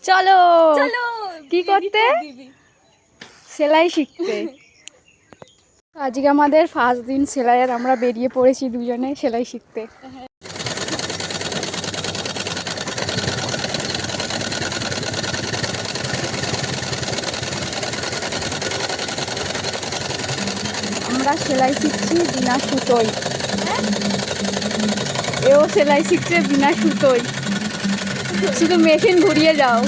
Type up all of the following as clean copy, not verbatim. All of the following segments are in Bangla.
চলো চলো কি করতে? সেলাই শিখতে। আজকে আমাদের ফার্স্ট দিন সেলাইয়ের, আমরা বেরিয়ে পড়েছি দুজনে সেলাই শিখতে। আমরা সেলাই শিখছি বিনা সুতোয়। এও সেলাই শিখছে বিনা সুতোয়, শুধু মেশিন ঘুরিয়ে যাও।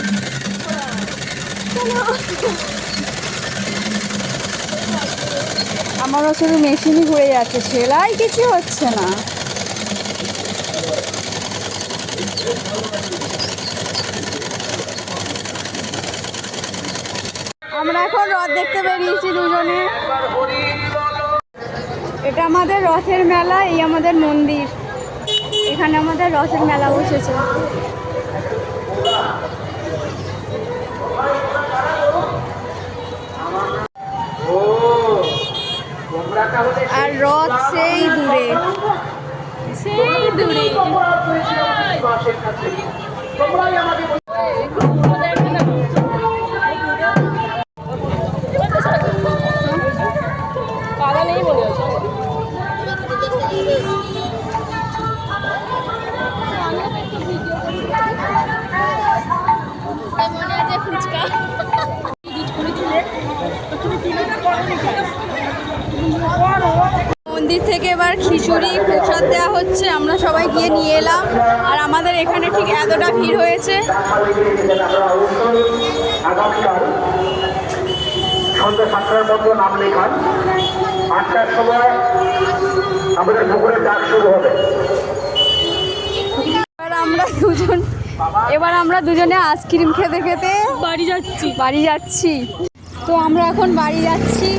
আমারও শুধু মেশিনই ঘুরে যাচ্ছে, সেলাই কিছু হচ্ছে না। আমরা এখন রথ দেখতে বেরিয়েছি দুজনে। এটা আমাদের রথের মেলা, এই আমাদের মন্দির, এখানে আমাদের রথের মেলা বসেছে। আর রথ সেই দূরে, সেই দূরে। মন্দির থেকে এবার খিচুড়ি প্রসাদ দেওয়া হচ্ছে, আমরা সবাই গিয়ে নিয়ে এলাম। আর আমাদের এখানে ঠিক এতটা ভিড় হয়েছে। সন্ধ্যা 7টার মধ্যে নাম লেখান, 8টার সময় আমাদের পুকুরের ডাক শুরু হবে। এবার আমরা দুজনে আইসক্রিম খেতে খেতে বাড়ি যাচ্ছি। তো আমরা এখন বাড়ি যাচ্ছি,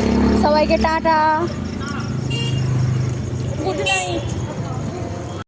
সবাইকে টাটা, গুড নাইট।